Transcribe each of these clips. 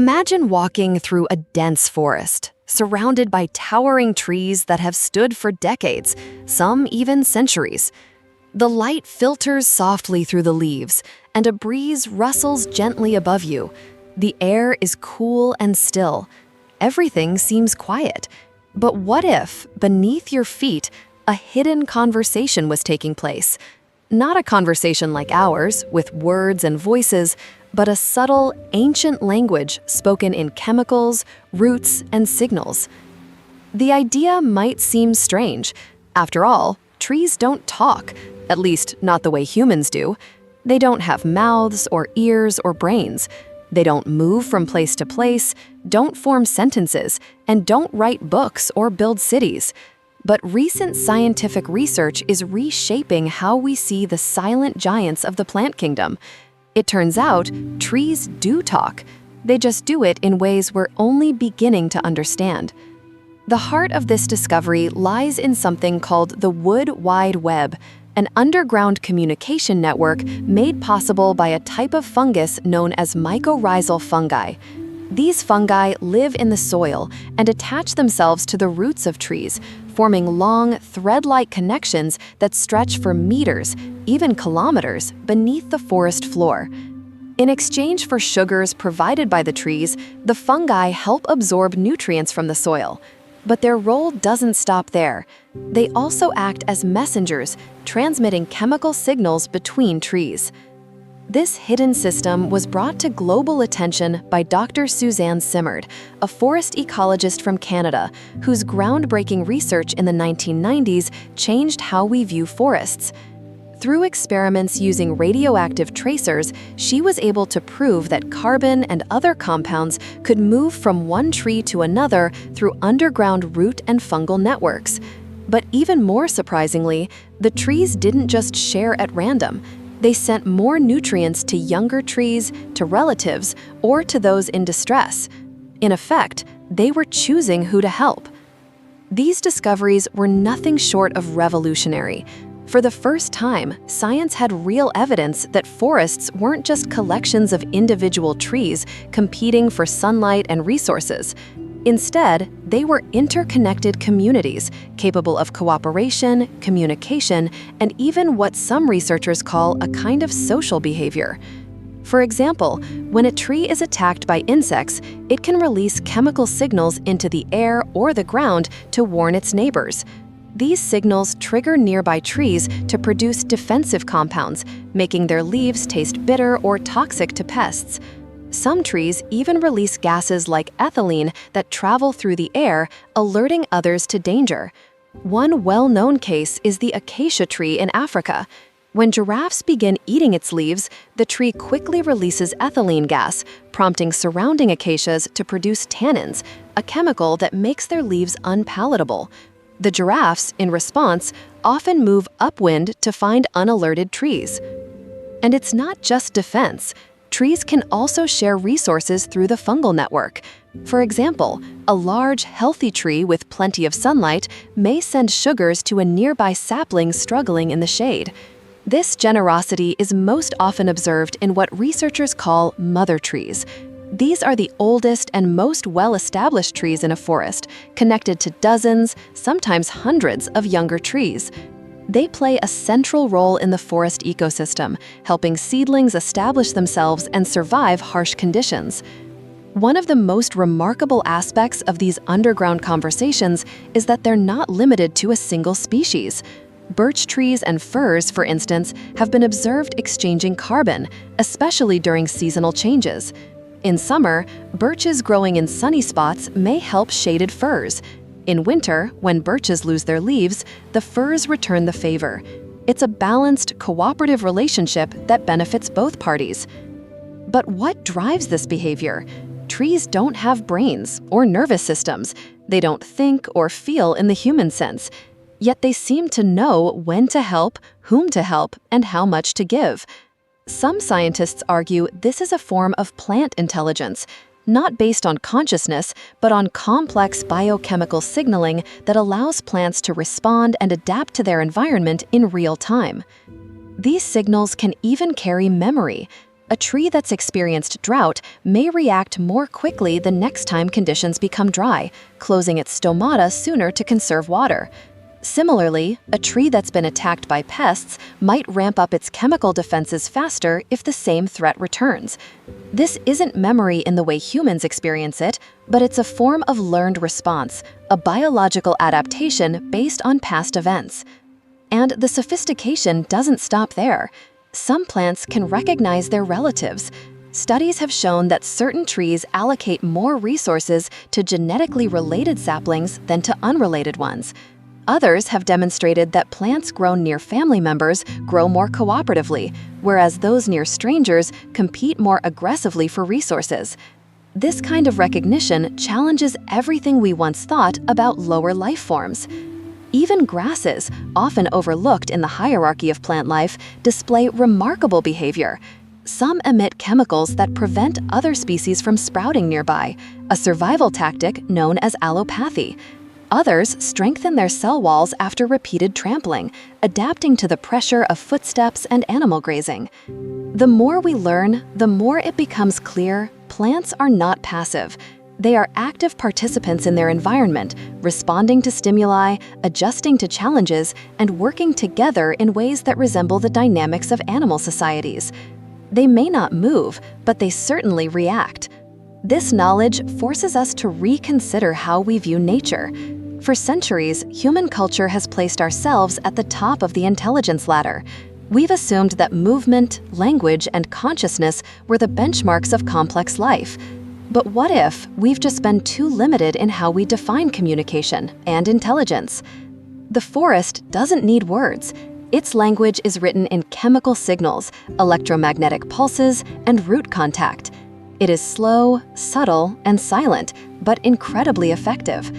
Imagine walking through a dense forest, surrounded by towering trees that have stood for decades, some even centuries. The light filters softly through the leaves, and a breeze rustles gently above you. The air is cool and still. Everything seems quiet. But what if, beneath your feet, a hidden conversation was taking place? Not a conversation like ours, with words and voices, but a subtle, ancient language spoken in chemicals, roots, and signals. The idea might seem strange. After all, trees don't talk, at least not the way humans do. They don't have mouths or ears or brains. They don't move from place to place, don't form sentences, and don't write books or build cities. But recent scientific research is reshaping how we see the silent giants of the plant kingdom. It turns out, trees do talk. They just do it in ways we're only beginning to understand. The heart of this discovery lies in something called the Wood Wide Web, an underground communication network made possible by a type of fungus known as mycorrhizal fungi. These fungi live in the soil and attach themselves to the roots of trees, forming long, thread-like connections that stretch for meters, even kilometers, beneath the forest floor. In exchange for sugars provided by the trees, the fungi help absorb nutrients from the soil. But their role doesn't stop there. They also act as messengers, transmitting chemical signals between trees. This hidden system was brought to global attention by Dr. Suzanne Simard, a forest ecologist from Canada, whose groundbreaking research in the 1990s changed how we view forests. Through experiments using radioactive tracers, she was able to prove that carbon and other compounds could move from one tree to another through underground root and fungal networks. But even more surprisingly, the trees didn't just share at random. They sent more nutrients to younger trees, to relatives, or to those in distress. In effect, they were choosing who to help. These discoveries were nothing short of revolutionary. For the first time, science had real evidence that forests weren't just collections of individual trees competing for sunlight and resources. Instead, they were interconnected communities capable of cooperation, communication, and even what some researchers call a kind of social behavior. For example, when a tree is attacked by insects, it can release chemical signals into the air or the ground to warn its neighbors. These signals trigger nearby trees to produce defensive compounds, making their leaves taste bitter or toxic to pests. Some trees even release gases like ethylene that travel through the air, alerting others to danger. One well-known case is the acacia tree in Africa. When giraffes begin eating its leaves, the tree quickly releases ethylene gas, prompting surrounding acacias to produce tannins, a chemical that makes their leaves unpalatable. The giraffes, in response, often move upwind to find unalerted trees. And it's not just defense. Trees can also share resources through the fungal network. For example, a large, healthy tree with plenty of sunlight may send sugars to a nearby sapling struggling in the shade. This generosity is most often observed in what researchers call mother trees. These are the oldest and most well-established trees in a forest, connected to dozens, sometimes hundreds of younger trees. They play a central role in the forest ecosystem, helping seedlings establish themselves and survive harsh conditions. One of the most remarkable aspects of these underground conversations is that they're not limited to a single species. Birch trees and firs, for instance, have been observed exchanging carbon, especially during seasonal changes. In summer, birches growing in sunny spots may help shaded firs. In winter, when birches lose their leaves, the firs return the favor. It's a balanced, cooperative relationship that benefits both parties. But what drives this behavior? Trees don't have brains or nervous systems. They don't think or feel in the human sense. Yet they seem to know when to help, whom to help, and how much to give. Some scientists argue this is a form of plant intelligence, not based on consciousness, but on complex biochemical signaling that allows plants to respond and adapt to their environment in real time. These signals can even carry memory. a tree that's experienced drought may react more quickly the next time conditions become dry, closing its stomata sooner to conserve water. Similarly, a tree that's been attacked by pests might ramp up its chemical defenses faster if the same threat returns. This isn't memory in the way humans experience it, but it's a form of learned response, a biological adaptation based on past events. And the sophistication doesn't stop there. Some plants can recognize their relatives. Studies have shown that certain trees allocate more resources to genetically related saplings than to unrelated ones. Others have demonstrated that plants grown near family members grow more cooperatively, whereas those near strangers compete more aggressively for resources. This kind of recognition challenges everything we once thought about lower life forms. Even grasses, often overlooked in the hierarchy of plant life, display remarkable behavior. Some emit chemicals that prevent other species from sprouting nearby, a survival tactic known as allopathy. Others strengthen their cell walls after repeated trampling, adapting to the pressure of footsteps and animal grazing. The more we learn, the more it becomes clear plants are not passive. They are active participants in their environment, responding to stimuli, adjusting to challenges, and working together in ways that resemble the dynamics of animal societies. They may not move, but they certainly react. This knowledge forces us to reconsider how we view nature. For centuries, human culture has placed ourselves at the top of the intelligence ladder. We've assumed that movement, language, and consciousness were the benchmarks of complex life. But what if we've just been too limited in how we define communication and intelligence? The forest doesn't need words. Its language is written in chemical signals, electromagnetic pulses, and root contact. It is slow, subtle, and silent, but incredibly effective.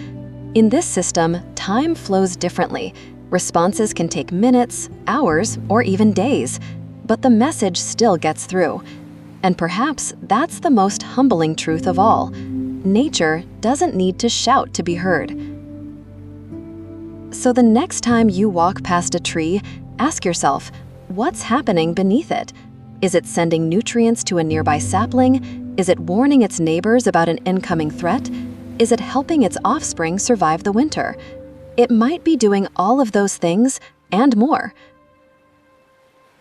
In this system, time flows differently. Responses can take minutes, hours, or even days, but the message still gets through. And perhaps that's the most humbling truth of all. Nature doesn't need to shout to be heard. So the next time you walk past a tree, ask yourself, what's happening beneath it? Is it sending nutrients to a nearby sapling? Is it warning its neighbors about an incoming threat? Is it helping its offspring survive the winter? It might be doing all of those things and more.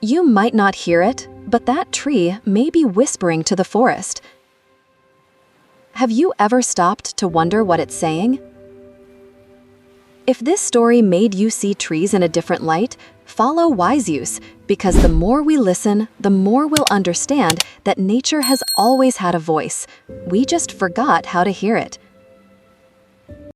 You might not hear it, but that tree may be whispering to the forest. Have you ever stopped to wonder what it's saying? If this story made you see trees in a different light, follow Wiseuse, because the more we listen, the more we'll understand that nature has always had a voice. We just forgot how to hear it.